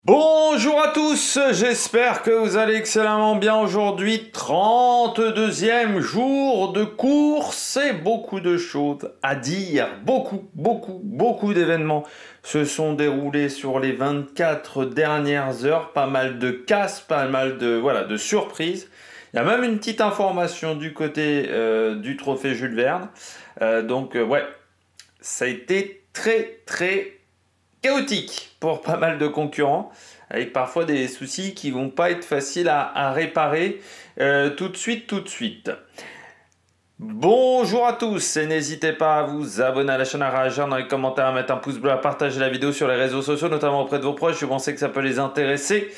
Bonjour à tous, j'espère que vous allez excellemment bien aujourd'hui. 32e jour de course et beaucoup de choses à dire. Beaucoup d'événements se sont déroulés sur les 24 dernières heures. Pas mal de casses, pas mal de surprises. Il y a même une petite information du côté du trophée Jules Verne. Ouais, ça a été très chaotique pour pas mal de concurrents, avec parfois des soucis qui vont pas être faciles à réparer tout de suite. Bonjour à tous et n'hésitez pas à vous abonner à la chaîne, à réagir dans les commentaires, à mettre un pouce bleu, à partager la vidéo sur les réseaux sociaux, notamment auprès de vos proches, je pensais que ça peut les intéresser.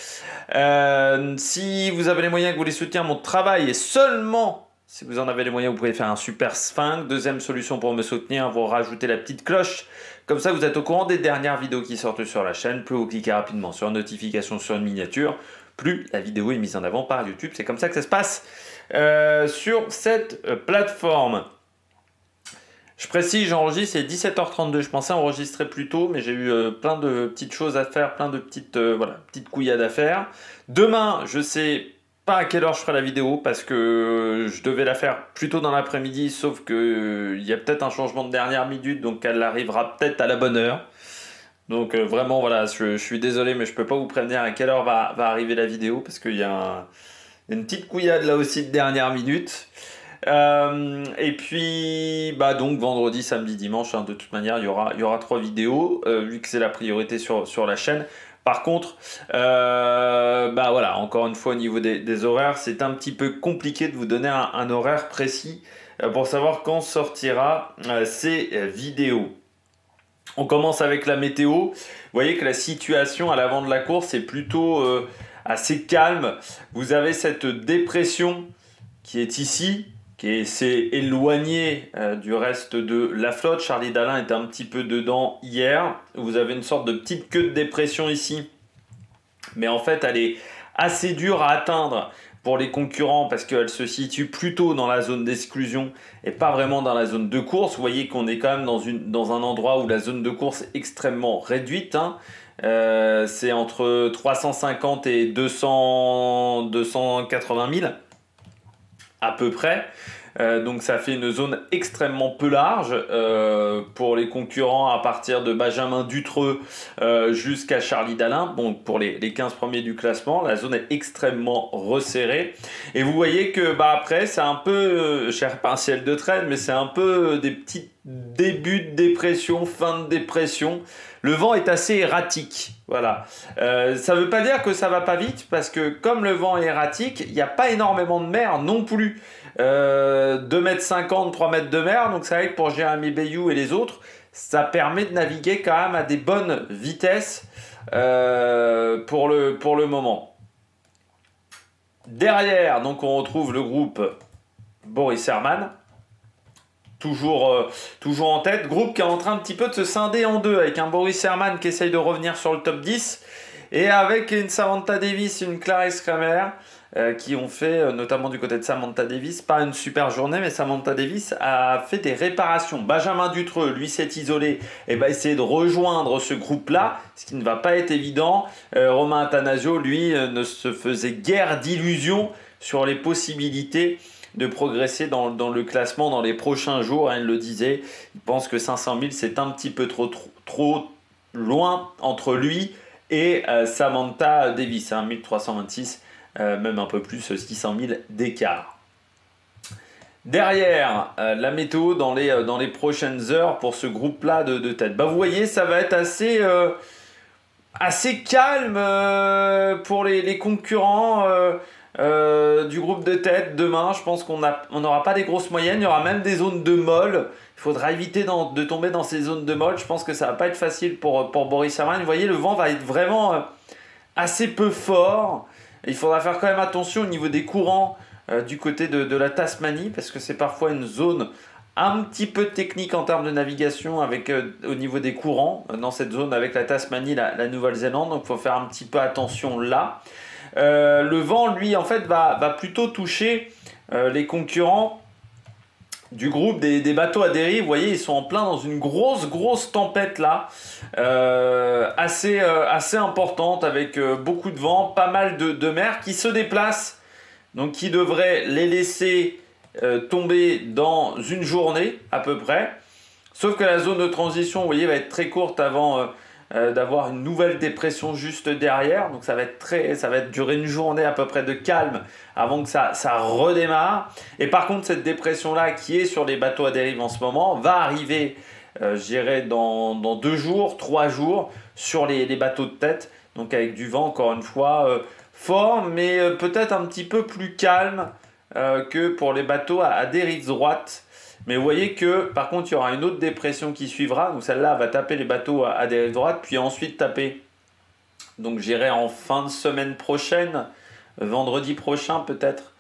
Si vous avez les moyens, que vous voulez soutenir mon travail, et seulement si vous en avez les moyens, vous pouvez faire un super sphinx. Deuxième solution pour me soutenir, vous rajoutez la petite cloche. Comme ça, vous êtes au courant des dernières vidéos qui sortent sur la chaîne. Plus vous cliquez rapidement sur notification, sur une miniature, plus la vidéo est mise en avant par YouTube. C'est comme ça que ça se passe sur cette plateforme. Je précise, j'enregistre, c'est 17h32. Je pensais enregistrer plus tôt, mais j'ai eu plein de petites choses à faire, plein de petites couillades à faire. Demain, je sais pas à quelle heure je ferai la vidéo parce que je devais la faire plus tôt dans l'après-midi, sauf que il y a peut-être un changement de dernière minute, donc elle arrivera peut-être à la bonne heure. Donc vraiment voilà, je suis désolé, mais je peux pas vous prévenir à quelle heure va arriver la vidéo parce qu'il y a une petite couillade là aussi de dernière minute. Et puis donc vendredi, samedi, dimanche, de toute manière il y aura 3 vidéos vu que c'est la priorité sur la chaîne. Par contre, encore une fois au niveau des horaires, c'est un petit peu compliqué de vous donner un horaire précis pour savoir quand sortira ces vidéos. On commence avec la météo. Vous voyez que la situation à l'avant de la course est plutôt assez calme. Vous avez cette dépression qui est ici, qui s'est éloignée du reste de la flotte. Charlie Dalin était un petit peu dedans hier. Vous avez une sorte de petite queue de dépression ici. Mais en fait, elle est assez dure à atteindre pour les concurrents parce qu'elle se situe plutôt dans la zone d'exclusion et pas vraiment dans la zone de course. Vous voyez qu'on est quand même dans un endroit où la zone de course est extrêmement réduite. C'est entre 350 et 280 000 à peu près. Donc ça fait une zone extrêmement peu large pour les concurrents à partir de Benjamin Dutreux jusqu'à Charlie Dalin. Bon, pour les 15 premiers du classement, la zone est extrêmement resserrée. Et vous voyez que après, c'est un peu, je cherche pas un ciel de traîne, mais c'est un peu des petits débuts de dépression, fin de dépression. Le vent est assez erratique, voilà. Ça ne veut pas dire que ça va pas vite, parce que comme le vent est erratique, il n'y a pas énormément de mer non plus. 2,50 m, 3 mètres de mer, donc c'est vrai que pour Jérémy Bayou et les autres, ça permet de naviguer quand même à des bonnes vitesses pour le moment. Derrière, donc on retrouve le groupe Boris Herman. Toujours en tête, groupe qui est en train un petit peu de se scinder en deux, avec un Boris Herman qui essaye de revenir sur le top 10 et avec une Samantha Davis, une Clarisse Kramer qui ont fait, notamment du côté de Samantha Davis, pas une super journée, mais Samantha Davis a fait des réparations. Benjamin Dutreux, lui, s'est isolé et va essayer de rejoindre ce groupe-là, ce qui ne va pas être évident. Romain Attanasio, lui, ne se faisait guère d'illusions sur les possibilités de progresser dans le classement dans les prochains jours. Il le disait, il pense que 500 000 c'est un petit peu trop loin entre lui et Samantha Davis, 1326, même un peu plus, 600 000 d'écart. Derrière, la météo dans les prochaines heures pour ce groupe-là de tête. Vous voyez, ça va être assez calme pour les concurrents du groupe de tête. Demain, je pense qu'on n'aura pas des grosses moyennes, il y aura même des zones de molle. Il faudra éviter de tomber dans ces zones de molle. Je pense que ça va pas être facile pour Boris Herman. Vous voyez, le vent va être vraiment assez peu fort. Il faudra faire quand même attention au niveau des courants du côté de la Tasmanie, parce que c'est parfois une zone un petit peu technique en termes de navigation avec, au niveau des courants, dans cette zone avec la Tasmanie, la Nouvelle-Zélande. Donc il faut faire un petit peu attention là. Le vent, lui, en fait, va plutôt toucher les concurrents du groupe des bateaux à dérive. Vous voyez, ils sont en plein dans une grosse tempête là, assez importante avec beaucoup de vent, pas mal de mer qui se déplacent, donc qui devrait les laisser tomber dans une journée à peu près. Sauf que la zone de transition, vous voyez, va être très courte avant d'avoir une nouvelle dépression juste derrière. Donc ça va être durer une journée à peu près de calme avant que ça redémarre. Et par contre, cette dépression-là qui est sur les bateaux à dérive en ce moment va arriver, je dirais, dans 2 jours, 3 jours sur les bateaux de tête. Donc avec du vent, encore une fois, fort, mais peut-être un petit peu plus calme que pour les bateaux à dérive droite. Mais vous voyez que par contre il y aura une autre dépression qui suivra, donc celle-là va taper les bateaux à dérive droite, puis ensuite taper, donc j'irai en fin de semaine prochaine, vendredi prochain peut-être,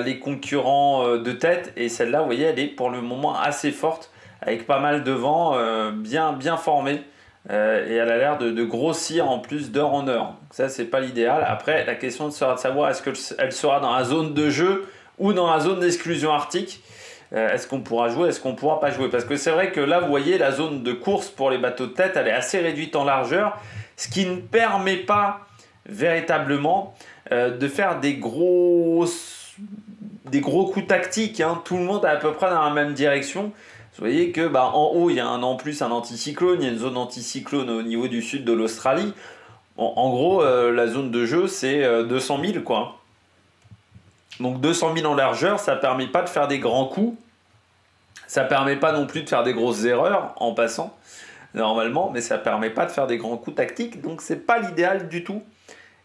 les concurrents de tête, et celle-là vous voyez elle est pour le moment assez forte, avec pas mal de vent, bien formé, et elle a l'air de grossir en plus d'heure en heure. Donc ça c'est pas l'idéal. Après la question sera de savoir est-ce qu'elle sera dans la zone de jeu ou dans la zone d'exclusion arctique. Est-ce qu'on pourra jouer, est-ce qu'on pourra pas jouer? Parce que c'est vrai que là, vous voyez, la zone de course pour les bateaux de tête, elle est assez réduite en largeur, ce qui ne permet pas véritablement de faire des gros coups tactiques. Hein. Tout le monde est à peu près dans la même direction. Vous voyez que en haut, il y a en plus un anticyclone, il y a une zone anticyclone au niveau du sud de l'Australie. En gros, la zone de jeu, c'est 200 000, quoi. Donc 200 000 en largeur, ça ne permet pas de faire des grands coups. Ça ne permet pas non plus de faire des grosses erreurs en passant, normalement, mais ça ne permet pas de faire des grands coups tactiques. Donc ce n'est pas l'idéal du tout.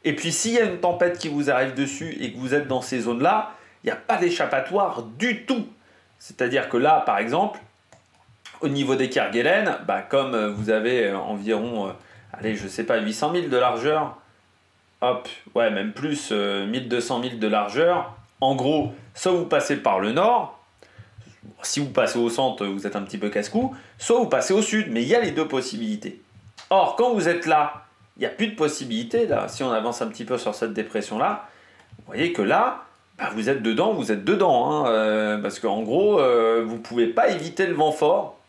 Et puis s'il y a une tempête qui vous arrive dessus et que vous êtes dans ces zones-là, il n'y a pas d'échappatoire du tout. C'est-à-dire que là, par exemple, au niveau des Kerguelen, comme vous avez environ, allez, je sais pas, 800 000 de largeur, hop, ouais, même plus, 1200 000 de largeur. En gros, soit vous passez par le nord, si vous passez au centre, vous êtes un petit peu casse-cou, soit vous passez au sud, mais il y a les deux possibilités. Or, quand vous êtes là, il n'y a plus de possibilité, là, si on avance un petit peu sur cette dépression-là, vous voyez que là, vous êtes dedans, hein, parce qu'en gros, vous ne pouvez pas éviter le vent fort,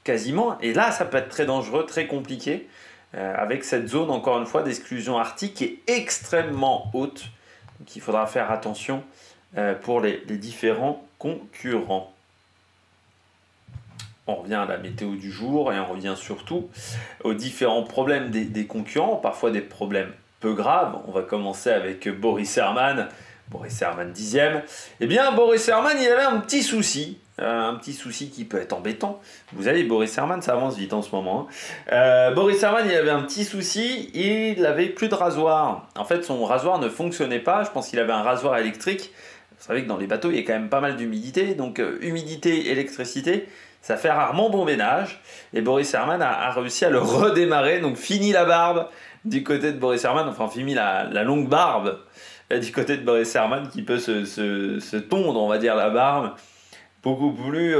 quasiment, et là, ça peut être très dangereux, très compliqué, avec cette zone, encore une fois, d'exclusion arctique qui est extrêmement haute, donc il faudra faire attention pour les différents concurrents. On revient à la météo du jour et on revient surtout aux différents problèmes des concurrents, parfois des problèmes peu graves. On va commencer avec Boris Herrmann 10e. Eh bien, Boris Herrmann, il avait un petit souci qui peut être embêtant. Vous savez, Boris Herrmann, ça avance vite en ce moment. Hein. Boris Herrmann, il avait un petit souci, il n'avait plus de rasoir. En fait, son rasoir ne fonctionnait pas, je pense qu'il avait un rasoir électrique. Vous savez que dans les bateaux, il y a quand même pas mal d'humidité, donc humidité, électricité, ça fait rarement bon ménage. Et Boris Herrmann a réussi à le redémarrer, donc fini la barbe du côté de Boris Herrmann, enfin fini la longue barbe du côté de Boris Herrmann qui peut se tondre, on va dire, la barbe beaucoup plus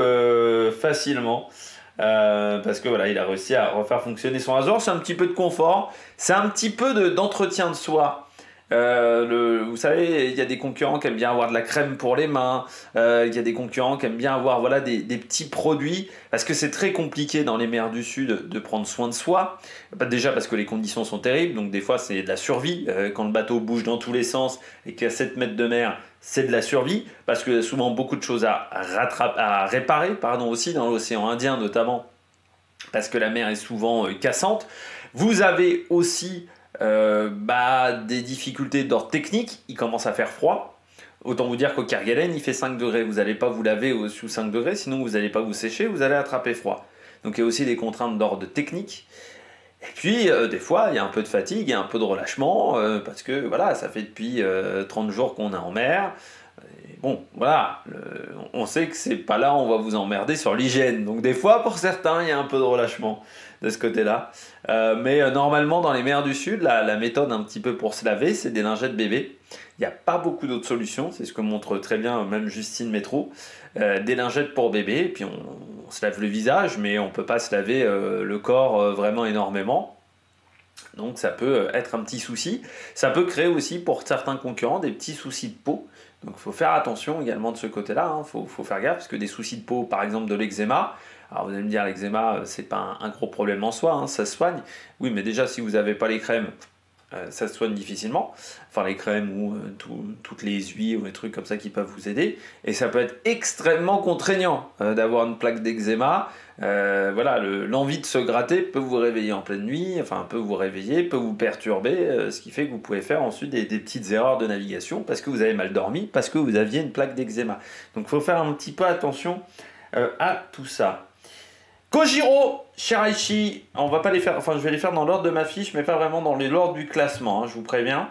facilement. Parce que voilà, il a réussi à refaire fonctionner son rasoir. C'est un petit peu de confort, c'est un petit peu d'entretien de soi. Vous savez, il y a des concurrents qui aiment bien avoir de la crème pour les mains, il y a des concurrents qui aiment bien avoir voilà, des petits produits, parce que c'est très compliqué dans les mers du Sud de prendre soin de soi, déjà parce que les conditions sont terribles, donc des fois c'est de la survie, quand le bateau bouge dans tous les sens et qu'il y a 7 mètres de mer, c'est de la survie, parce qu'il y a souvent beaucoup de choses à réparer, aussi dans l'océan Indien notamment, parce que la mer est souvent cassante. Vous avez aussi des difficultés d'ordre technique, il commence à faire froid. Autant vous dire qu'au Kerguelen, il fait 5 degrés. Vous n'allez pas vous laver sous 5 degrés, sinon vous n'allez pas vous sécher, vous allez attraper froid. Donc il y a aussi des contraintes d'ordre technique. Et puis, des fois, il y a un peu de fatigue, il y a un peu de relâchement, parce que voilà, ça fait depuis 30 jours qu'on est en mer. Et bon, voilà, on sait que c'est pas là où on va vous emmerder sur l'hygiène. Donc des fois, pour certains, il y a un peu de relâchement de ce côté-là. Mais normalement, dans les mers du Sud, la méthode un petit peu pour se laver, c'est des lingettes bébés. Il n'y a pas beaucoup d'autres solutions, c'est ce que montre très bien même Justine Métro. Des lingettes pour bébé, et puis on se lave le visage, mais on ne peut pas se laver le corps vraiment énormément. Donc ça peut être un petit souci. Ça peut créer aussi pour certains concurrents des petits soucis de peau. Donc il faut faire attention également de ce côté-là. Il faut faire gaffe parce que des soucis de peau, par exemple de l'eczéma. Alors vous allez me dire l'eczéma, c'est pas un gros problème en soi, hein, ça se soigne. Oui, mais déjà si vous n'avez pas les crèmes, ça se soigne difficilement. Enfin les crèmes ou toutes les huiles ou les trucs comme ça qui peuvent vous aider. Et ça peut être extrêmement contraignant d'avoir une plaque d'eczéma. Voilà, l'envie de se gratter peut vous réveiller en pleine nuit, enfin peut vous réveiller, peut vous perturber, ce qui fait que vous pouvez faire ensuite des petites erreurs de navigation parce que vous avez mal dormi, parce que vous aviez une plaque d'eczéma. Donc il faut faire un petit peu attention à tout ça. Kojiro, Shiraishi, on va pas les faire, enfin je vais les faire dans l'ordre de ma fiche, mais pas vraiment dans l'ordre du classement, hein, je vous préviens.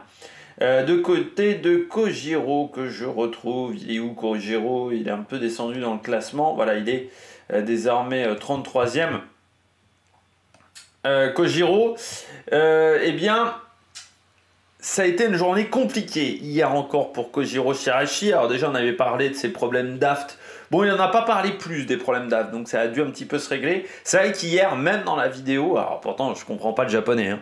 De côté de Kojiro que je retrouve, il est où Kojiro? Il est un peu descendu dans le classement, voilà, il est désormais 33e. Kojiro, eh bien, ça a été une journée compliquée hier encore pour Kojiro Shiraishi. Alors déjà, on avait parlé de ses problèmes d'aft. Bon, il n'en a pas parlé plus des problèmes d'aft, donc ça a dû un petit peu se régler. C'est vrai qu'hier, même dans la vidéo, alors pourtant je comprends pas le japonais, hein,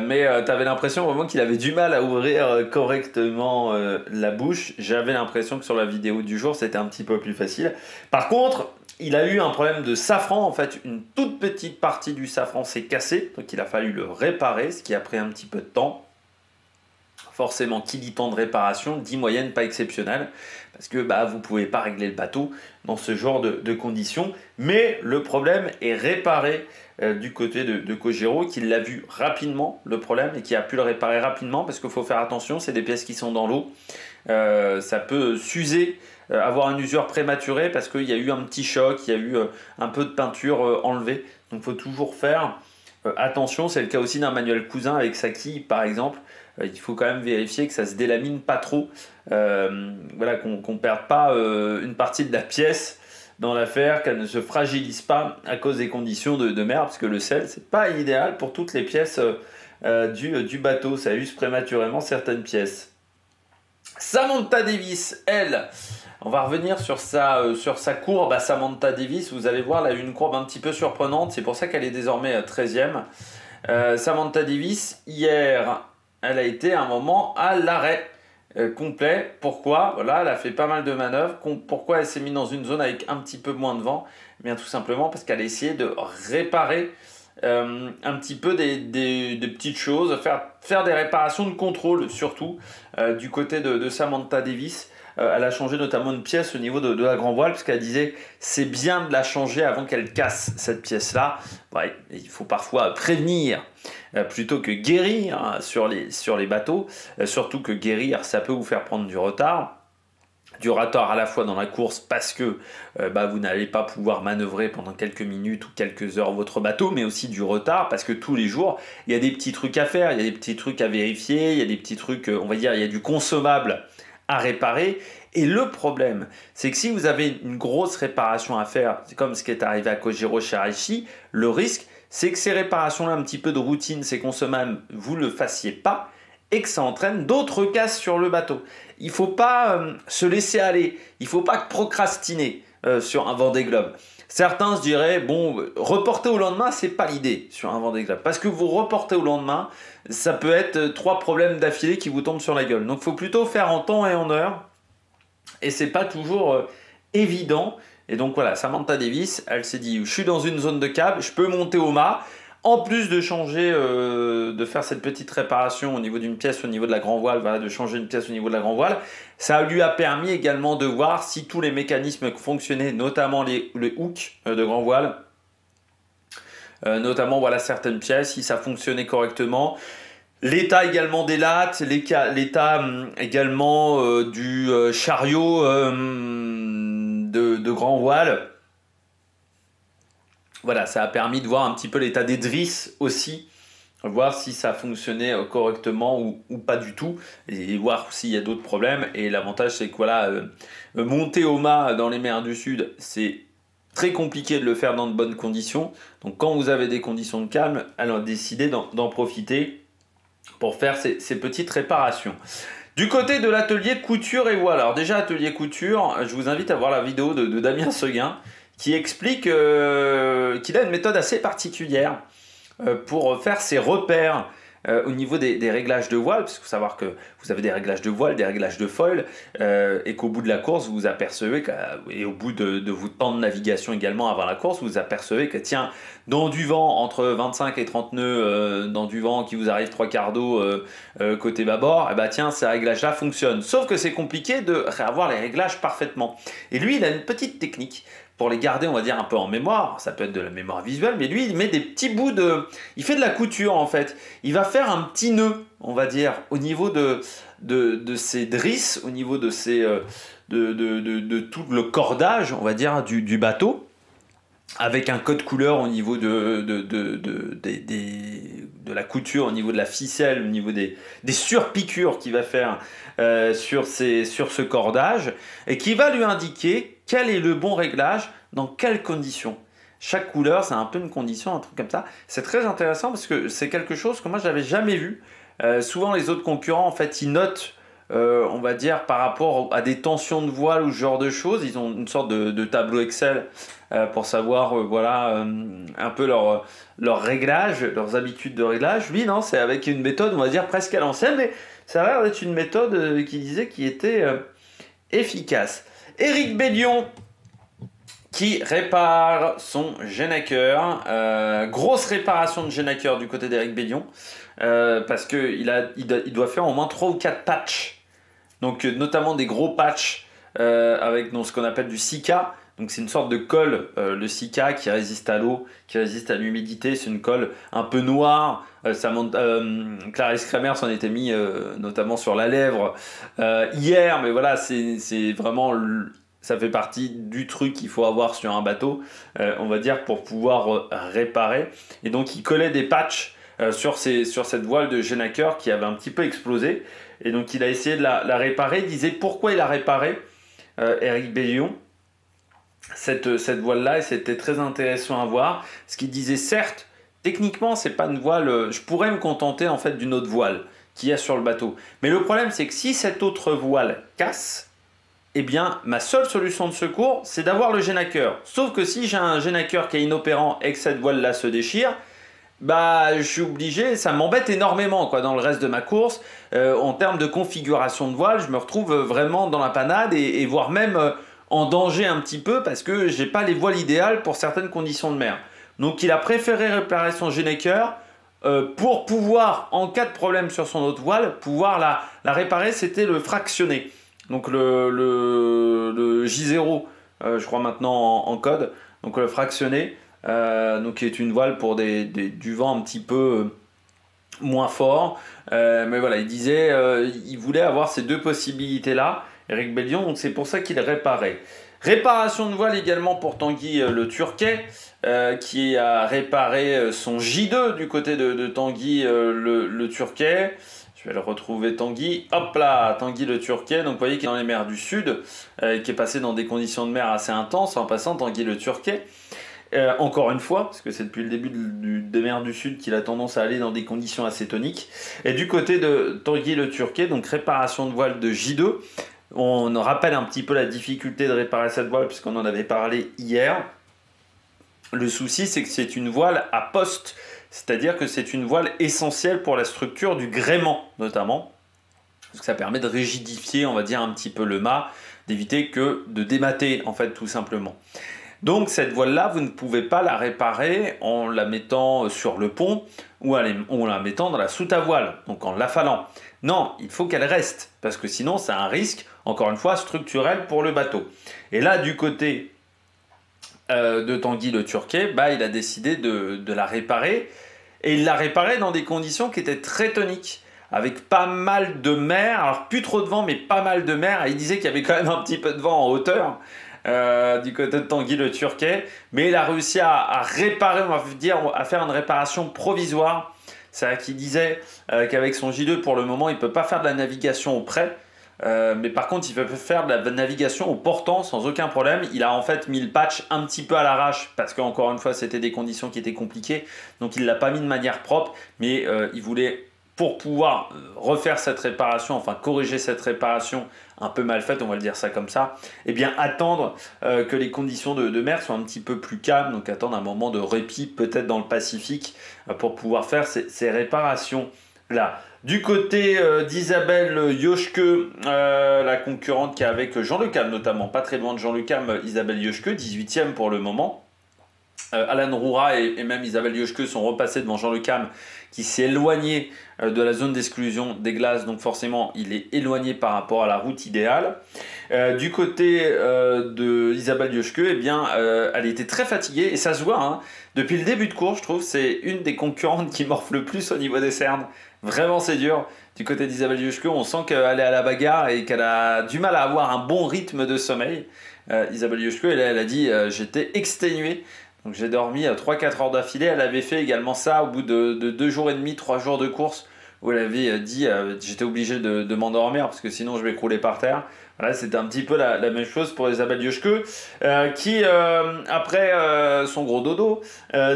mais tu avais l'impression vraiment qu'il avait du mal à ouvrir correctement la bouche. J'avais l'impression que sur la vidéo du jour, c'était un petit peu plus facile. Par contre, il a eu un problème de safran, en fait, une toute petite partie du safran s'est cassée, donc il a fallu le réparer, ce qui a pris un petit peu de temps. Forcément, qui dit temps de réparation, dit moyenne pas exceptionnelle, parce que bah, vous ne pouvez pas régler le bateau dans ce genre de conditions, mais le problème est réparé du côté de Kojiro, qui l'a vu rapidement, le problème, et qui a pu le réparer rapidement, parce qu'il faut faire attention, c'est des pièces qui sont dans l'eau, ça peut s'user, avoir une usure prématurée, parce qu'il y a eu un petit choc, il y a eu un peu de peinture enlevée, donc il faut toujours faire attention, c'est le cas aussi d'un Manuel Cousin avec sa quille par exemple. Il faut quand même vérifier que ça se délamine pas trop, voilà, qu'on ne perde pas une partie de la pièce dans l'affaire, qu'elle ne se fragilise pas à cause des conditions de mer, parce que le sel c'est pas idéal pour toutes les pièces du bateau, ça use prématurément certaines pièces. Samantha Davis, elle, on va revenir sur sa courbe à Samantha Davis. Vous allez voir, elle a eu une courbe un petit peu surprenante. C'est pour ça qu'elle est désormais 13e. Samantha Davis, hier, elle a été à un moment à l'arrêt complet. Pourquoi? Voilà, elle a fait pas mal de manœuvres. Pourquoi elle s'est mise dans une zone avec un petit peu moins de vent? Eh bien, tout simplement parce qu'elle a essayé de réparer un petit peu des petites choses, faire des réparations de contrôle surtout du côté de Samantha Davis. Elle a changé notamment une pièce au niveau de la grand voile, parce qu'elle disait c'est bien de la changer avant qu'elle casse cette pièce-là. Ouais, il faut parfois prévenir plutôt que guérir sur les bateaux, surtout que guérir ça peut vous faire prendre du retard à la fois dans la course parce que vous n'allez pas pouvoir manœuvrer pendant quelques minutes ou quelques heures votre bateau, mais aussi du retard parce que tous les jours il y a des petits trucs à faire, il y a des petits trucs à vérifier, il y a des petits trucs, on va dire, il y a du consommable à réparer. Et le problème, c'est que si vous avez une grosse réparation à faire, c'est comme ce qui est arrivé à Kojiro Shiraishi, le risque, c'est que ces réparations-là, un petit peu de routine, ces consommables, vous ne le fassiez pas et que ça entraîne d'autres casses sur le bateau. Il ne faut pas se laisser aller, il ne faut pas procrastiner sur un Vendée Globe. Certains se diraient, bon, reporter au lendemain, c'est pas l'idée sur un Vendée Globe. Parce que vous reportez au lendemain, ça peut être 3 problèmes d'affilée qui vous tombent sur la gueule. Donc il faut plutôt faire en temps et en heure. Et c'est pas toujours évident. Et donc voilà, Samantha Davis, elle s'est dit, je suis dans une zone de câble, je peux monter au mât. En plus de changer, de faire cette petite réparation au niveau d'une pièce, au niveau de la grand voile, voilà, de changer une pièce au niveau de la grand voile, ça lui a permis également de voir si tous les mécanismes fonctionnaient, notamment les hooks de grand voile, notamment voilà, certaines pièces, si ça fonctionnait correctement. L'état également des lattes, l'état également du chariot de grand voile. Voilà, ça a permis de voir un petit peu l'état des drisses aussi, voir si ça fonctionnait correctement ou pas du tout, et voir s'il y a d'autres problèmes. Et l'avantage, c'est que voilà, monter au mât dans les mers du Sud, c'est très compliqué de le faire dans de bonnes conditions. Donc quand vous avez des conditions de calme, alors décidez d'en profiter pour faire ces petites réparations. Du côté de l'atelier couture et voile, alors déjà atelier couture, je vous invite à voir la vidéo de Damien Seguin, qui explique qu'il a une méthode assez particulière pour faire ses repères au niveau des réglages de voile, parce qu'il faut savoir que vous avez des réglages de voile, des réglages de foil, et qu'au bout de la course, vous vous apercevez, et au bout de votre temps de navigation également avant la course, vous vous apercevez que tiens, dans du vent entre 25 et 30 nœuds, dans du vent qui vous arrive 3/4 d'eau côté bâbord, et bah tiens, ces réglages-là fonctionnent. Sauf que c'est compliqué de avoir les réglages parfaitement. Et lui, il a une petite technique pour les garder, on va dire, un peu en mémoire. Ça peut être de la mémoire visuelle, mais lui, il met des petits bouts de... Il fait de la couture, en fait. Il va faire un petit nœud, on va dire, au niveau de ses drisses, au niveau de ses... de tout le cordage, on va dire, du bateau, avec un code couleur au niveau de la couture, au niveau de la ficelle, au niveau des surpiqûres qu'il va faire sur ce cordage, et qui va lui indiquer quel est le bon réglage, dans quelles conditions. Chaque couleur, c'est un peu une condition, un truc comme ça. C'est très intéressant parce que c'est quelque chose que moi, je n'avais jamais vu. Souvent, les autres concurrents, en fait, ils notent, on va dire, par rapport à des tensions de voile ou ce genre de choses. Ils ont une sorte de tableau Excel pour savoir, voilà, un peu leur réglage, leurs habitudes de réglage. Lui, non, c'est avec une méthode, on va dire, presque à l'ancienne, mais ça a l'air d'être une méthode qui disait qui était efficace. Éric Bellion qui répare son Genaker. Grosse réparation de Genaker du côté d'Éric Bellion. Parce qu'il doit faire au moins 3 ou 4 patchs. Donc notamment des gros patchs avec ce qu'on appelle du Sika. Donc c'est une sorte de colle, le Sika, qui résiste à l'eau, qui résiste à l'humidité. C'est une colle un peu noire. Clarisse Kramer s'en était mis notamment sur la lèvre hier, mais voilà, c'est vraiment... Ça fait partie du truc qu'il faut avoir sur un bateau, on va dire, pour pouvoir réparer. Et donc il collait des patchs sur cette voile de Genaker qui avait un petit peu explosé. Et donc il a essayé de la réparer. Il disait pourquoi il a réparé, Éric Bellion, cette voile-là, et c'était très intéressant à voir. Ce qu'il disait, certes, techniquement, c'est pas une voile... je pourrais me contenter en fait d'une autre voile qu'il y a sur le bateau. Mais le problème, c'est que si cette autre voile casse, eh bien, ma seule solution de secours, c'est d'avoir le Genaker. Sauf que si j'ai un Genaker qui est inopérant et que cette voile-là se déchire, bah, je suis obligé, ça m'embête énormément quoi, dans le reste de ma course. En termes de configuration de voile, je me retrouve vraiment dans la panade et voire même en danger un petit peu parce que j'ai pas les voiles idéales pour certaines conditions de mer. Donc il a préféré réparer son Genaker pour pouvoir, en cas de problème sur son autre voile, pouvoir la réparer, c'était le fractionner. Donc le J0, je crois maintenant en code, donc le fractionné, donc qui est une voile pour du vent un petit peu moins fort. Mais voilà, il disait, il voulait avoir ces deux possibilités-là, Éric Bellion, donc c'est pour ça qu'il réparait. Réparation de voile également pour Tanguy le Turquet, qui a réparé son J2 du côté de Tanguy le Turquet. Je vais le retrouver, Tanguy. Hop là, Tanguy le Turquet. Donc vous voyez qu'il est dans les mers du Sud, qui est passé dans des conditions de mer assez intenses en passant Tanguy le Turquet. Encore une fois, parce que c'est depuis le début des mers du Sud qu'il a tendance à aller dans des conditions assez toniques. Et du côté de Tanguy le Turquet, donc réparation de voile de J2. On rappelle un petit peu la difficulté de réparer cette voile, puisqu'on en avait parlé hier. Le souci, c'est que c'est une voile à poste. C'est-à-dire que c'est une voile essentielle pour la structure du gréement, notamment. Parce que ça permet de rigidifier, on va dire, un petit peu le mât, d'éviter que de démater, en fait, tout simplement. Donc, cette voile-là, vous ne pouvez pas la réparer en la mettant sur le pont ou en la mettant dans la soute à voile, donc en l'affalant. Non, il faut qu'elle reste, parce que sinon, c'est un risque, encore une fois, structurel pour le bateau. Et là, du côté de Tanguy le Turquet, bah, il a décidé de la réparer. Et il l'a réparée dans des conditions qui étaient très toniques, avec pas mal de mer, alors plus trop de vent, mais pas mal de mer. Et il disait qu'il y avait quand même un petit peu de vent en hauteur du côté de Tanguy le Turquet, mais il a réussi à réparer, on va dire, à faire une réparation provisoire. C'est-à-dire qu'il disait qu'avec son J2, pour le moment, il ne peut pas faire de la navigation au près. Mais par contre, il peut faire de la navigation au portant sans aucun problème. Il a en fait mis le patch un petit peu à l'arrache parce qu'encore une fois, c'était des conditions qui étaient compliquées. Donc, il ne l'a pas mis de manière propre, mais il voulait pour pouvoir refaire cette réparation, enfin corriger cette réparation un peu mal faite, on va le dire ça comme ça, eh bien attendre que les conditions de mer soient un petit peu plus calmes, donc attendre un moment de répit peut-être dans le Pacifique pour pouvoir faire ces réparations-là. Du côté d'Isabelle Yoshke, la concurrente qui est avec Jean Le Cam notamment, pas très loin de Jean Le Cam, Isabelle Yoshke, 18e pour le moment. Alan Roura et même Isabelle Yoshke sont repassés devant Jean Le Cam qui s'est éloigné de la zone d'exclusion des glaces, donc forcément il est éloigné par rapport à la route idéale. Du côté de Isabelle Yoshke, eh bien, elle était très fatiguée et ça se voit, hein. Depuis le début de course, je trouve c'est une des concurrentes qui morfle le plus au niveau des cernes. Vraiment c'est dur. Du côté d'Isabelle Yoshke, on sent qu'elle est à la bagarre et qu'elle a du mal à avoir un bon rythme de sommeil. Isabelle Yoshke, elle a dit j'étais exténuée. Donc j'ai dormi 3-4 heures d'affilée. Elle avait fait également ça au bout de 2 jours et demi, 3 jours de course, où elle avait dit j'étais obligé de m'endormir parce que sinon je vais crouler par terre. Voilà, c'était un petit peu la même chose pour Isabelle Yoshke, qui, après son gros dodo,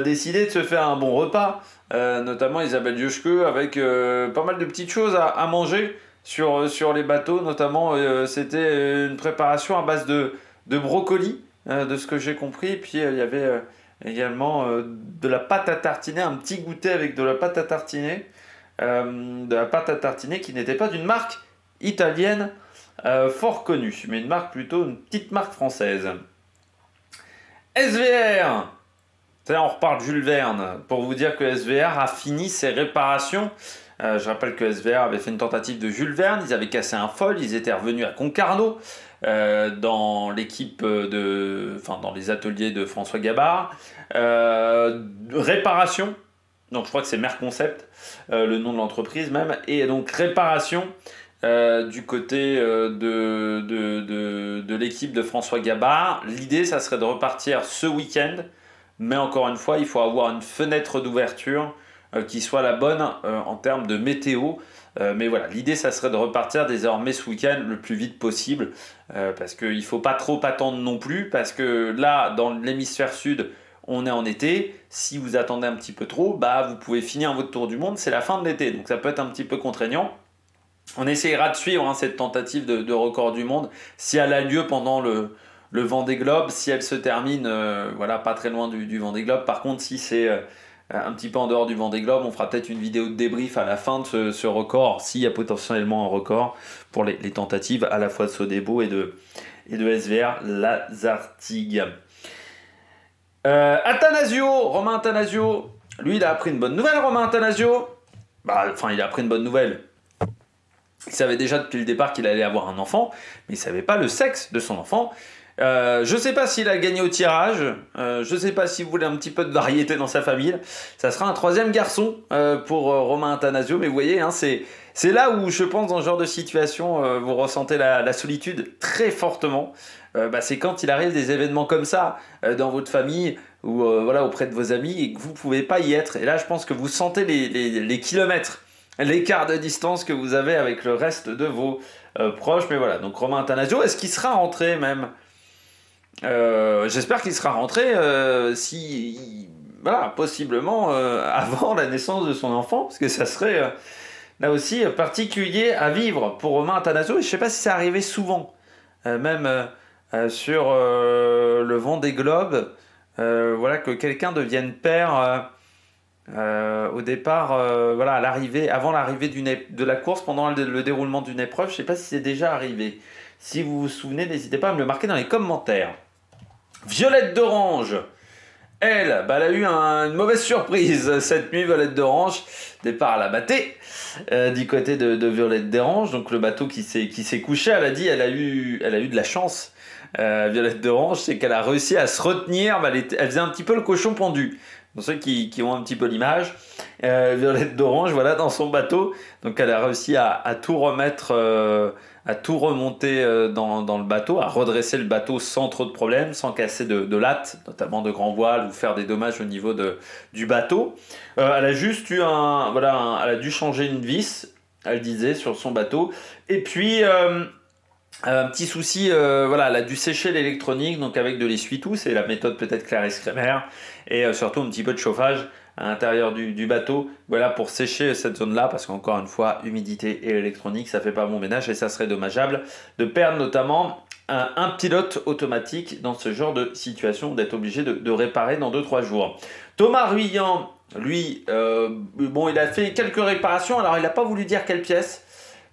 décidait de se faire un bon repas, notamment Isabelle Yoshke, avec pas mal de petites choses à manger sur les bateaux. Notamment, c'était une préparation à base de brocoli, de ce que j'ai compris. Puis il y avait également de la pâte à tartiner, un petit goûter avec de la pâte à tartiner, qui n'était pas d'une marque italienne fort connue, mais une marque plutôt, une petite marque française. SVR, on reparle de Jules Verne, pour vous dire que SVR a fini ses réparations. Je rappelle que SVR avait fait une tentative de Jules Verne, ils avaient cassé un foil, ils étaient revenus à Concarneau, dans l'équipe dans les ateliers de François Gabard. Réparation, donc je crois que c'est Merconcept, le nom de l'entreprise même, et donc réparation du côté de l'équipe de François Gabard. L'idée, ça serait de repartir ce week-end, mais encore une fois, il faut avoir une fenêtre d'ouverture qui soit la bonne en termes de météo. Mais voilà, l'idée, ça serait de repartir désormais ce week-end le plus vite possible, parce qu'il ne faut pas trop attendre non plus, parce que là, dans l'hémisphère sud, on est en été. Si vous attendez un petit peu trop, vous pouvez finir votre tour du monde, c'est la fin de l'été, donc ça peut être un petit peu contraignant. On essaiera de suivre cette tentative de record du monde, si elle a lieu pendant le Vendée Globe, si elle se termine pas très loin du Vendée Globe. Par contre, si c'est un petit peu en dehors du Vendée Globe, on fera peut-être une vidéo de débrief à la fin de ce record, s'il y a potentiellement un record pour les tentatives à la fois de Sodebo et de SVR Lazartigue. Romain Attanasio, lui il a appris une bonne nouvelle. Romain Attanasio, il a appris une bonne nouvelle. Il savait déjà depuis le départ qu'il allait avoir un enfant, mais il ne savait pas le sexe de son enfant. Je ne sais pas s'il a gagné au tirage, je ne sais pas s'il voulait un petit peu de variété dans sa famille. Ça sera un 3e garçon pour Romain Attanasio, mais vous voyez, c'est là où je pense dans ce genre de situation, vous ressentez la solitude très fortement. C'est quand il arrive des événements comme ça dans votre famille ou auprès de vos amis et que vous ne pouvez pas y être. Et là, je pense que vous sentez les kilomètres, l'écart de distance que vous avez avec le reste de vos proches. Mais voilà, donc Romain Attanasio, est-ce qu'il sera rentré même j'espère qu'il sera rentré possiblement avant la naissance de son enfant, parce que ça serait là aussi particulier à vivre pour Romain Attanasio. Et je ne sais pas si ça arrivait souvent, même sur le Vendée Globe, que quelqu'un devienne père au départ, à l'arrivée, avant l'arrivée de la course, pendant le déroulement d'une épreuve. Je ne sais pas si c'est déjà arrivé. Si vous vous souvenez, n'hésitez pas à me le marquer dans les commentaires. Violette d'Orange, elle a eu une mauvaise surprise cette nuit. Violette d'Orange, départ à la bâtée du côté de Violette d'Orange, donc le bateau qui s'est couché. Elle a dit elle a eu de la chance. Violette d'Orange, c'est qu'elle a réussi à se retenir. Elle faisait un petit peu le cochon pendu. Pour ceux qui ont un petit peu l'image, Violette d'Orange, dans son bateau. Donc elle a réussi à tout remettre, à tout remonter dans le bateau, à redresser le bateau sans trop de problèmes, sans casser de lattes, notamment de grands voiles, ou faire des dommages au niveau du bateau. Elle a juste eu elle a dû changer une vis, elle disait, sur son bateau. Et puis un petit souci, elle a dû sécher l'électronique, donc avec de l'essuie-tout, c'est la méthode peut-être Clarisse Kremer, et surtout un petit peu de chauffage à l'intérieur du bateau. Voilà, pour sécher cette zone-là, parce qu'encore une fois, humidité et électronique, ça fait pas bon ménage et ça serait dommageable de perdre notamment un pilote automatique dans ce genre de situation, d'être obligé de réparer dans 2-3 jours. Thomas Ruyant, lui, bon, il a fait quelques réparations. Alors, il n'a pas voulu dire quelle pièce,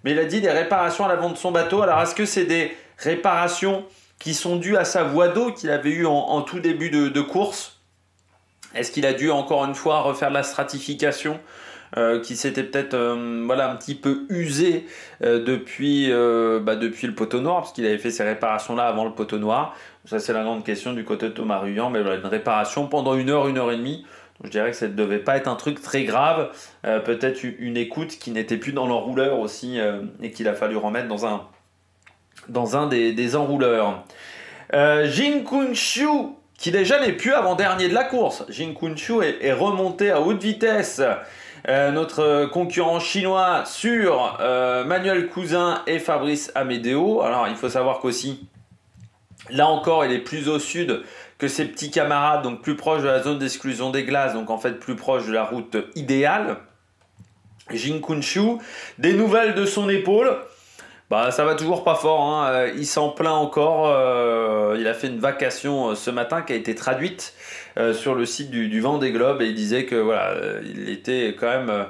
mais il a dit des réparations à l'avant de son bateau. Alors, est-ce que c'est des réparations qui sont dues à sa voie d'eau qu'il avait eue en tout début de course? Est-ce qu'il a dû encore une fois refaire de la stratification qui s'était peut-être voilà, un petit peu usé depuis le poteau noir, parce qu'il avait fait ces réparations-là avant le poteau noir. Ça, c'est la grande question du côté de Thomas Ruyant, mais voilà, une réparation pendant 1 heure, 1 heure et demie. Je dirais que ça ne devait pas être un truc très grave. Peut-être une écoute qui n'était plus dans l'enrouleur aussi et qu'il a fallu remettre dans un des enrouleurs. Jin Kun-Shu, qui déjà n'est plus avant-dernier de la course. Jin Kun-Shu est remonté à haute vitesse. Notre concurrent chinois sur Manuel Cousin et Fabrice Amédéo. Alors il faut savoir qu'aussi, là encore, il est plus au sud que ses petits camarades, donc plus proche de la zone d'exclusion des glaces, donc en fait plus proche de la route idéale. Jin Kun-Shu, des nouvelles de son épaule. Bah, ça va toujours pas fort, hein. Il s'en plaint encore. Il a fait une vacation ce matin qui a été traduite sur le site du Vendée Globe et il disait que voilà, il était quand même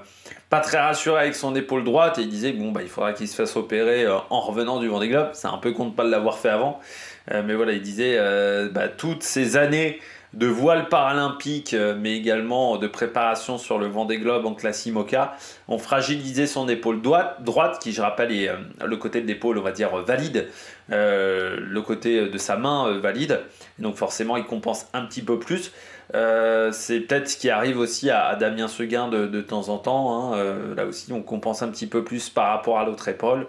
pas très rassuré avec son épaule droite et il disait que bon, bah, il faudra qu'il se fasse opérer en revenant du Vendée Globe. C'est un peu con de pas l'avoir fait avant, mais voilà, il disait toutes ces années de voile paralympique, mais également de préparation sur le Vendée Globe en classe IMOCA, ont fragilisé son épaule droite, qui je rappelle est le côté de l'épaule, on va dire, valide, le côté de sa main valide, et donc forcément il compense un petit peu plus. C'est peut-être ce qui arrive aussi à Damien Seguin de temps en temps, hein. Là aussi on compense un petit peu plus par rapport à l'autre épaule,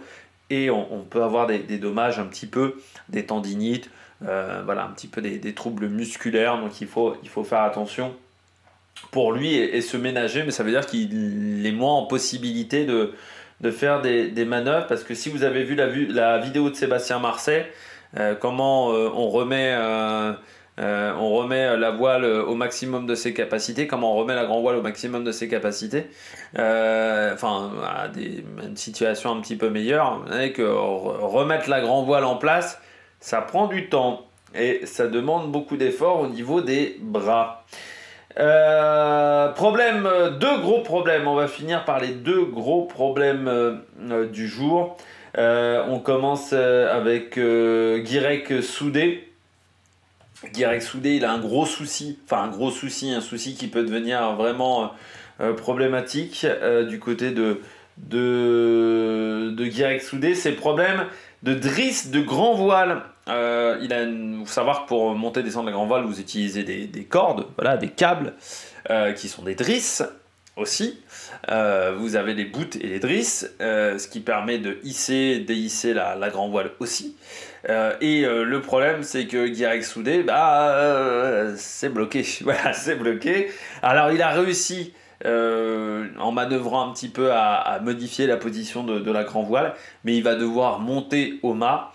et on peut avoir des dommages un petit peu, des tendinites, voilà, un petit peu des troubles musculaires, donc il faut faire attention pour lui et se ménager, mais ça veut dire qu'il est moins en possibilité de faire des manœuvres, parce que si vous avez vu la vidéo de Sébastien Marseille, comment on remet la voile au maximum de ses capacités, comment on remet la grand voile au maximum de ses capacités, à une situation un petit peu meilleure, avec remettre la grand voile en place, ça prend du temps et ça demande beaucoup d'efforts au niveau des bras. Deux gros problèmes. On va finir par les 2 gros problèmes du jour. On commence avec Guirec Soudé. Guirec Soudé, il a un souci qui peut devenir vraiment problématique du côté de Guirec Soudé. C'est le problème de drisse de grand voile. Faut savoir que pour monter et descendre la grand voile, vous utilisez des cordes, voilà, des câbles qui sont des drisses aussi. Vous avez les bouts et les drisses, ce qui permet de hisser, déhisser la grand voile aussi. Le problème, c'est que Guirec Soudé, c'est bloqué. Voilà, c'est bloqué. Alors, il a réussi en manœuvrant un petit peu à modifier la position de la grand voile, mais il va devoir monter au mât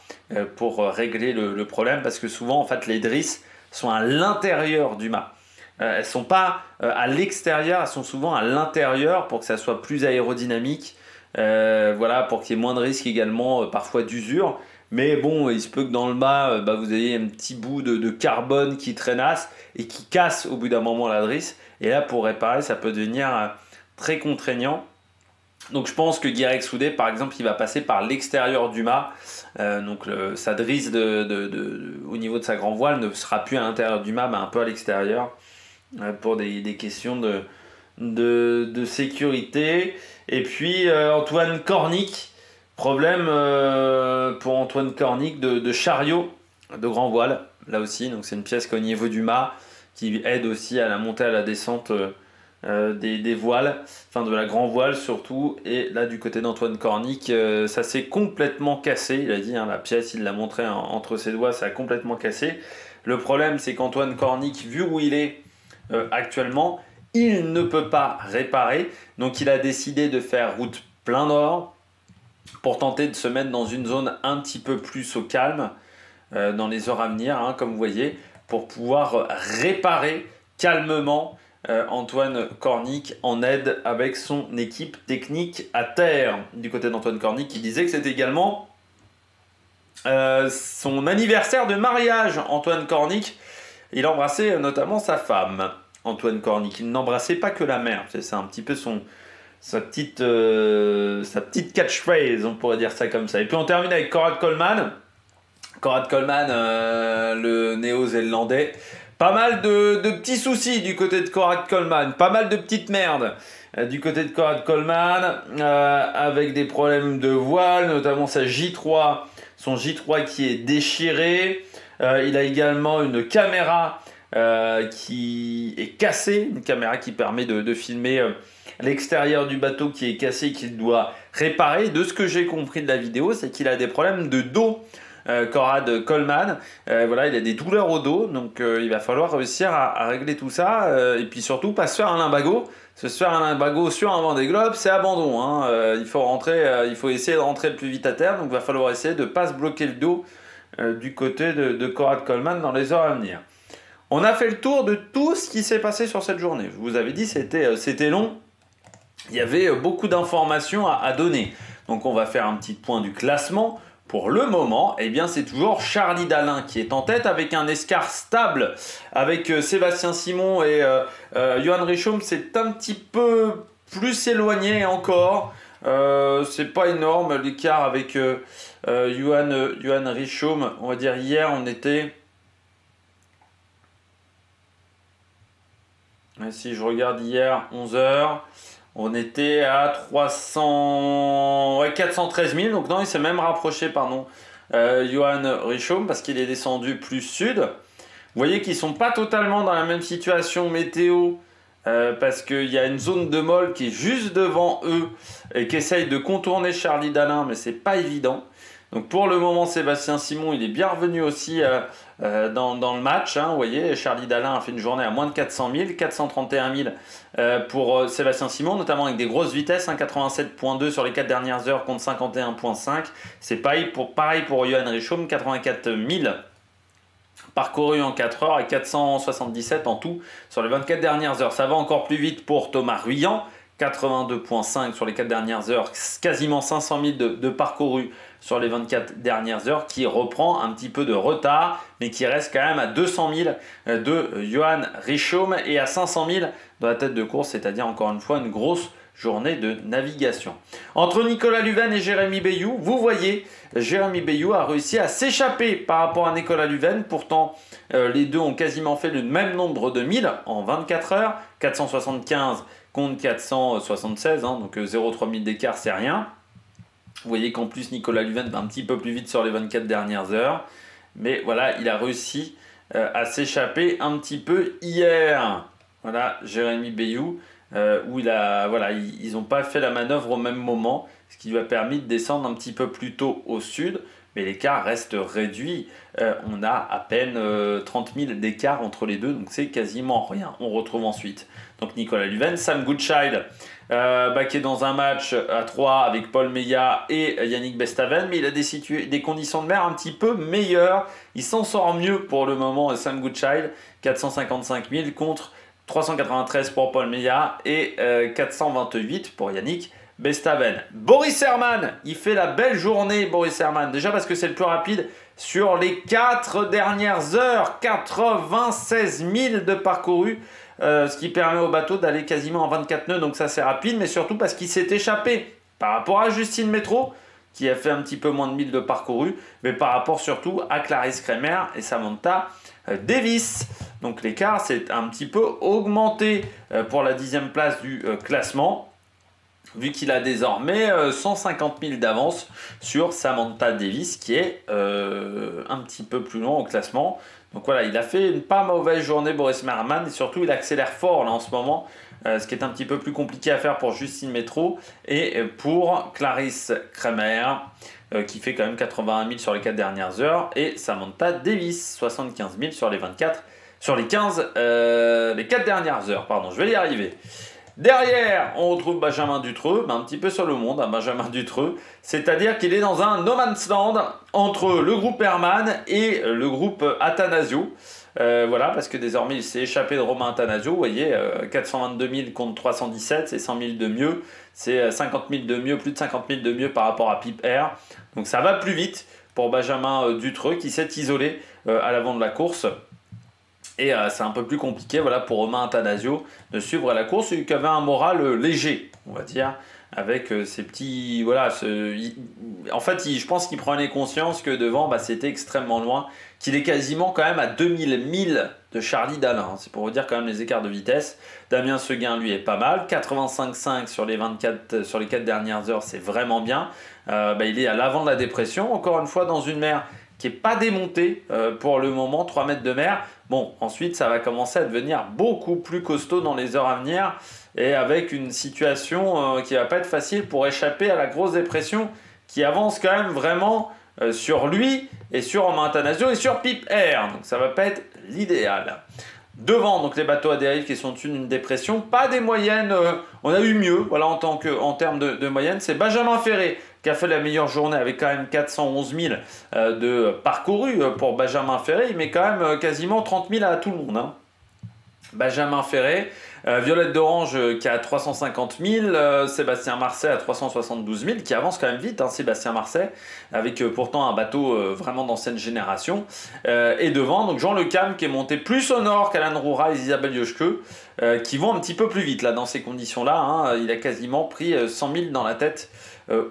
pour régler le problème, parce que souvent en fait les drisses sont à l'intérieur du mât. Elles ne sont pas à l'extérieur, elles sont souvent à l'intérieur pour que ça soit plus aérodynamique, voilà, pour qu'il y ait moins de risques également parfois d'usure. Mais bon, il se peut que dans le mât, vous ayez un petit bout de carbone qui traînasse et qui casse au bout d'un moment la drisse. Et là, pour réparer, ça peut devenir très contraignant. Donc je pense que Guirec Soudé, par exemple, il va passer par l'extérieur du mât. Donc sa drisse au niveau de sa grand voile ne sera plus à l'intérieur du mât, mais un peu à l'extérieur, pour des questions de sécurité. Et puis Antoine Cornic, problème pour Antoine Cornic de chariot de grand voile, là aussi. Donc c'est une pièce qui est au niveau du mât, qui aide aussi à la montée et à la descente des voiles, enfin de la grand voile surtout. Et là du côté d'Antoine Cornic, ça s'est complètement cassé. Il a dit, la pièce, il l'a montré entre ses doigts, ça a complètement cassé. Le problème, c'est qu'Antoine Cornic, vu où il est actuellement, il ne peut pas réparer. Donc il a décidé de faire route plein nord pour tenter de se mettre dans une zone un petit peu plus au calme dans les heures à venir, comme vous voyez, pour pouvoir réparer calmement Antoine Cornic en aide avec son équipe technique à terre. Du côté d'Antoine Cornic qui disait que c'était également son anniversaire de mariage. Antoine Cornic, il embrassait notamment sa femme. Antoine Cornic, il n'embrassait pas que la mère. C'est un petit peu sa petite catchphrase, on pourrait dire ça comme ça. Et puis on termine avec Conrad Coleman. Conrad Coleman, le néo-zélandais. Pas mal de petits soucis du côté de Conrad Coleman, pas mal de petites merdes du côté de Conrad Coleman, avec des problèmes de voile, notamment son J3 qui est déchiré. Il a également une caméra qui est cassée, une caméra qui permet de filmer l'extérieur du bateau qui est cassé, qu'il doit réparer. De ce que j'ai compris de la vidéo, c'est qu'il a des problèmes de dos. Conrad Coleman, voilà, il a des douleurs au dos, donc il va falloir réussir à régler tout ça, et puis surtout pas se faire un limbago. Se faire un limbago sur un Vendée Globe, c'est abandon, hein. Il faut essayer de rentrer le plus vite à terre, donc il va falloir essayer de ne pas se bloquer le dos du côté de Conrad Coleman dans les heures à venir. On a fait le tour de tout ce qui s'est passé sur cette journée. Je vous avais dit c'était long, il y avait beaucoup d'informations à donner, donc on va faire un petit point du classement. Pour le moment, eh bien, c'est toujours Charlie Dalin qui est en tête avec un escar stable avec Sébastien Simon et Johan Richomme. C'est un petit peu plus éloigné encore. C'est pas énorme l'écart avec Johan Richomme. On va dire hier, on était... Si je regarde hier, 11h... On était à 413 000, donc non, il s'est même rapproché, Johan Richomme, parce qu'il est descendu plus sud. Vous voyez qu'ils ne sont pas totalement dans la même situation météo, parce qu'il y a une zone de molle qui est juste devant eux, et qui essaye de contourner Charlie Dalin, mais c'est pas évident. Donc pour le moment, Sébastien Simon, il est bien revenu aussi dans le match. Hein, vous voyez, Charlie Dalin a fait une journée à moins de 400 000, 431 000 pour Sébastien Simon, notamment avec des grosses vitesses, hein, 87.2 sur les 4 dernières heures contre 51.5. C'est pareil pour Johan Richomme, 84 000 parcourus en 4 heures et 477 en tout sur les 24 dernières heures. Ça va encore plus vite pour Thomas Ruyant, 82.5 sur les 4 dernières heures, quasiment 500 000 de parcourus sur les 24 dernières heures, qui reprend un petit peu de retard, mais qui reste quand même à 200 000 de Johan Richomme et à 500 000 de la tête de course, c'est-à-dire encore une fois une grosse journée de navigation. Entre Nicolas Luven et Jérémy Bayou, vous voyez, Jérémy Bayou a réussi à s'échapper par rapport à Nicolas Luven. Pourtant, les deux ont quasiment fait le même nombre de milles en 24 heures, 475 contre 476, hein, donc 0,3 000 d'écart, c'est rien. Vous voyez qu'en plus, Nicolas Luven va un petit peu plus vite sur les 24 dernières heures. Mais voilà, il a réussi à s'échapper un petit peu hier. Voilà, Jérémy Bayou, où ils n'ont pas fait la manœuvre au même moment, ce qui lui a permis de descendre un petit peu plus tôt au sud. Mais l'écart reste réduit. On a à peine 30 000 d'écart entre les deux, donc c'est quasiment rien. On retrouve ensuite donc Nicolas Luven, Sam Goodchild, qui est dans un match à 3 avec Paul Meillat et Yannick Bestaven, mais il a des conditions de mer un petit peu meilleures. Il s'en sort mieux pour le moment, Sam Goodchild, 455 000 contre 393 pour Paul Meillat et 428 pour Yannick Bestaven. Boris Herrmann, il fait la belle journée, Boris Herrmann. Déjà parce que c'est le plus rapide sur les 4 dernières heures. 96 000 de parcouru, ce qui permet au bateau d'aller quasiment en 24 nœuds. Donc ça c'est rapide, mais surtout parce qu'il s'est échappé par rapport à Justine Métro, qui a fait un petit peu moins de 1000 de parcouru, mais par rapport surtout à Clarisse Kremer et Samantha Davis. Donc l'écart s'est un petit peu augmenté pour la 10e place du classement, vu qu'il a désormais 150 000 d'avance sur Samantha Davis, qui est un petit peu plus loin au classement. Donc voilà, il a fait une pas mauvaise journée, Boris Herrmann, et surtout il accélère fort là en ce moment, ce qui est un petit peu plus compliqué à faire pour Justine Métro et pour Clarisse Kremer, qui fait quand même 81 000 sur les 4 dernières heures, et Samantha Davis, 75 000 sur les 4 dernières heures, pardon, je vais y arriver. Derrière, on retrouve Benjamin Dutreux, un petit peu sur le monde, hein, Benjamin Dutreux, c'est-à-dire qu'il est dans un no man's land entre le groupe Hermann et le groupe Athanasio. Voilà, parce que désormais il s'est échappé de Romain Athanasio, vous voyez, 422 000 contre 317, c'est 100 000 de mieux, c'est 50 000 de mieux, plus de 50 000 de mieux par rapport à Pip Air. Donc ça va plus vite pour Benjamin Dutreux qui s'est isolé à l'avant de la course. Et c'est un peu plus compliqué voilà, pour Romain Athanasio de suivre la course, qui avait un moral léger, on va dire, avec ces petits... Voilà, en fait, je pense qu'il prenait conscience que devant, c'était extrêmement loin, qu'il est quasiment quand même à 2000 milles de Charlie Dalin. C'est pour vous dire quand même les écarts de vitesse. Damien Seguin, lui, est pas mal. 85,5 sur les 4 dernières heures, c'est vraiment bien. Il est à l'avant de la dépression, encore une fois, dans une mer qui n'est pas démontée pour le moment, 3 mètres de mer. Bon, ensuite, ça va commencer à devenir beaucoup plus costaud dans les heures à venir et avec une situation qui va pas être facile pour échapper à la grosse dépression qui avance quand même vraiment sur lui et sur Romain Athanasio et sur Pip Air. Donc ça va pas être l'idéal. Devant, donc les bateaux à dérive qui sont une dépression, pas des moyennes, on a eu mieux, voilà, en termes de moyenne, c'est Benjamin Ferré qui a fait la meilleure journée avec quand même 411 000 de parcourus pour Benjamin Ferré, il met quand même quasiment 30 000 à tout le monde. Hein. Benjamin Ferré, Violette d'Orange qui a 350 000, Sébastien Marseille à 372 000, qui avance quand même vite, hein, Sébastien Marseille, avec pourtant un bateau vraiment d'ancienne génération. Et devant, donc Jean Le Cam qui est monté plus au nord qu'Alan Roura et Isabelle Yoshke, qui vont un petit peu plus vite là dans ces conditions-là. Hein. Il a quasiment pris 100 000 dans la tête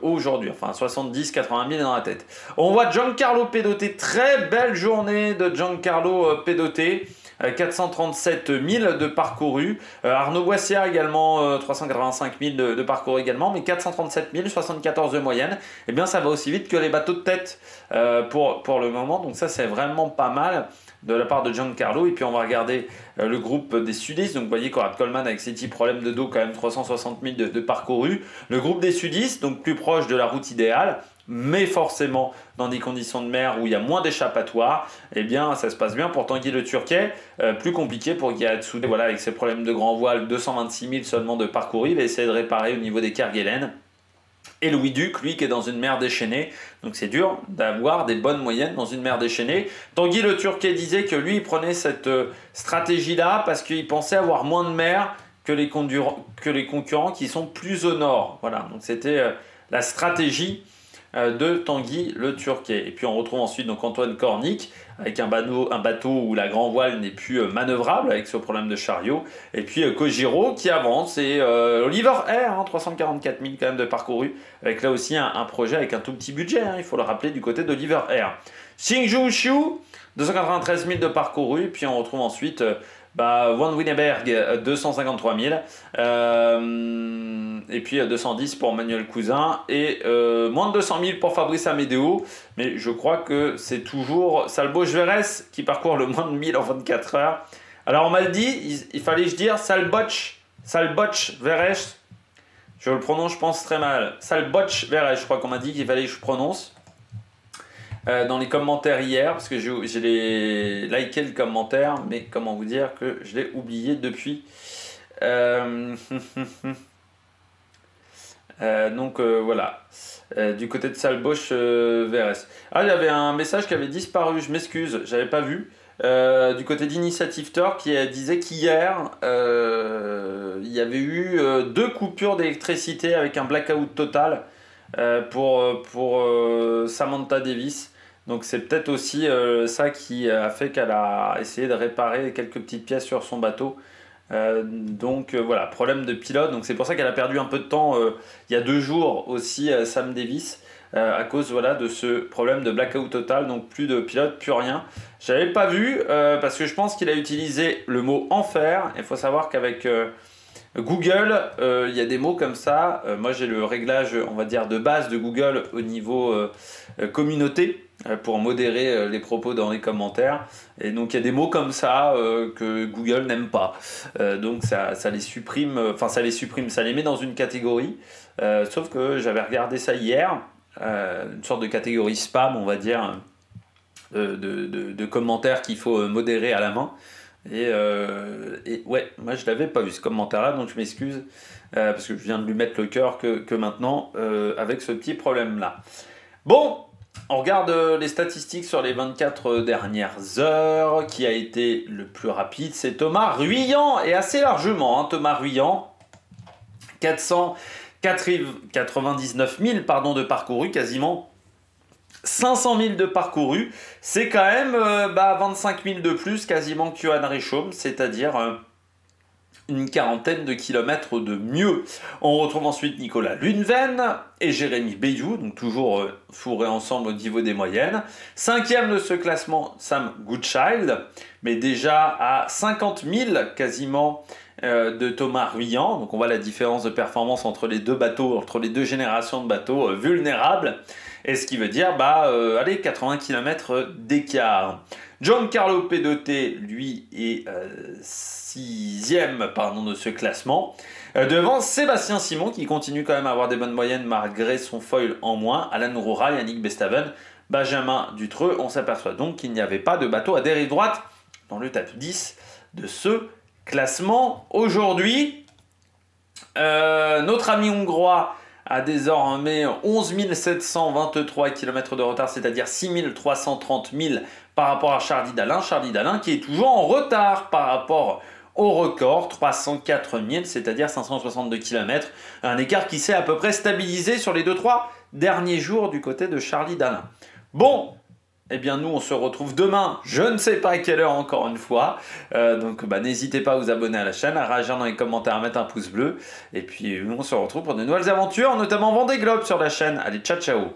aujourd'hui, enfin 70-80 000 dans la tête. On voit Giancarlo Pedoté, très belle journée de Giancarlo Pedoté. 437 000 de parcourus. Arnaud Boissière également, 385 000 de parcours également, mais 437 000, 74 de moyenne. Et bien ça va aussi vite que les bateaux de tête pour le moment. Donc ça c'est vraiment pas mal de la part de Giancarlo. Et puis on va regarder le groupe des sudistes. Donc vous voyez Conrad Coleman avec ses petits problèmes de dos, quand même 360 000 de parcourus. Le groupe des sudistes, donc plus proche de la route idéale, mais forcément dans des conditions de mer où il y a moins d'échappatoire, eh bien ça se passe bien pour Tanguy Le Turquet, plus compliqué pour Guy Hatsoudé, voilà, avec ses problèmes de grand voile, 226 000 seulement de parcours, il va essayer de réparer au niveau des Kerguelen. Et Louis Duc, lui, qui est dans une mer déchaînée, donc c'est dur d'avoir des bonnes moyennes dans une mer déchaînée. Tanguy Le Turquet disait que lui, il prenait cette stratégie-là parce qu'il pensait avoir moins de mer que les concurrents qui sont plus au nord. Voilà, donc c'était la stratégie de Tanguy Le Turquet. Et puis on retrouve ensuite donc Antoine Cornic avec un bateau où la grand voile n'est plus manœuvrable avec ce problème de chariot. Et puis Kojiro qui avance et Oliver Air, 344 000 quand même de parcouru, avec là aussi un projet avec un tout petit budget, hein, il faut le rappeler, du côté d'Oliver Air. Xingju Xiu, 293 000 de parcouru. Et puis on retrouve ensuite Van Winneberg, 253 000. Et puis 210 pour Manuel Cousin et moins de 200 000 pour Fabrice Amédéo, mais je crois que c'est toujours Salboche Verres qui parcourt le moins de 1000 en 24 heures. Alors on m'a dit, il fallait que je dise Salboche Verres, je le prononce je pense très mal, Salboche Verres, je crois qu'on m'a dit qu'il fallait que je prononce dans les commentaires hier, parce que j'ai liké le commentaire, mais comment vous dire que je l'ai oublié depuis. Donc voilà, du côté de Salboche VRS. Ah, il y avait un message qui avait disparu, je m'excuse, j'avais pas vu. Du côté d'Initiative Tor qui disait qu'hier il y avait eu 2 coupures d'électricité avec un blackout total pour Samantha Davis. Donc c'est peut-être aussi ça qui a fait qu'elle a essayé de réparer quelques petites pièces sur son bateau. Voilà, problème de pilote, donc c'est pour ça qu'elle a perdu un peu de temps il y a 2 jours aussi Sam Davis à cause voilà, de ce problème de blackout total, donc plus de pilote, plus rien. J'avais pas vu parce que je pense qu'il a utilisé le mot enfer. Il faut savoir qu'avec Google, il y a des mots comme ça. Moi j'ai le réglage on va dire de base de Google au niveau communauté pour modérer les propos dans les commentaires, et donc il y a des mots comme ça que Google n'aime pas, donc ça les supprime, ça les met dans une catégorie, sauf que j'avais regardé ça hier, une sorte de catégorie spam on va dire, de commentaires qu'il faut modérer à la main. Et ouais, moi je l'avais pas vu ce commentaire-là, donc je m'excuse, parce que je viens de lui mettre le cœur que maintenant, avec ce petit problème-là. Bon, on regarde les statistiques sur les 24 dernières heures. Qui a été le plus rapide? C'est Thomas Ruyant, et assez largement, hein, Thomas Ruyant. 499 000 de parcouru, quasiment 500 000 de parcouru. C'est quand même 25 000 de plus, quasiment que Johan Richomme, c'est-à-dire une quarantaine de kilomètres de mieux. On retrouve ensuite Nicolas Lunven et Jérémy Bayou, donc toujours fourrés ensemble au niveau des moyennes. 5e de ce classement, Sam Goodchild, mais déjà à 50 000 quasiment de Thomas Ruyant. Donc on voit la différence de performance entre les deux bateaux, entre les deux générations de bateaux vulnérables. Et ce qui veut dire, allez, 80 km d'écart. Giancarlo Pedote, lui, est 6e de ce classement. Devant Sébastien Simon, qui continue quand même à avoir des bonnes moyennes malgré son foil en moins. Alan Roura, Yannick Bestaven, Benjamin Dutreux. On s'aperçoit donc qu'il n'y avait pas de bateau à dérive droite dans le top 10 de ce classement aujourd'hui. Notre ami hongrois a désormais 11 723 km de retard, c'est-à-dire 6 330 000 par rapport à Charlie Dalin. Charlie Dalin qui est toujours en retard par rapport au record, 304 000, c'est-à-dire 562 km. Un écart qui s'est à peu près stabilisé sur les 2-3 derniers jours du côté de Charlie Dalin. Bon, eh bien nous on se retrouve demain, je ne sais pas à quelle heure encore une fois, donc n'hésitez pas à vous abonner à la chaîne, à réagir dans les commentaires, à mettre un pouce bleu, et puis on se retrouve pour de nouvelles aventures, notamment Vendée Globe sur la chaîne. Allez, ciao ciao.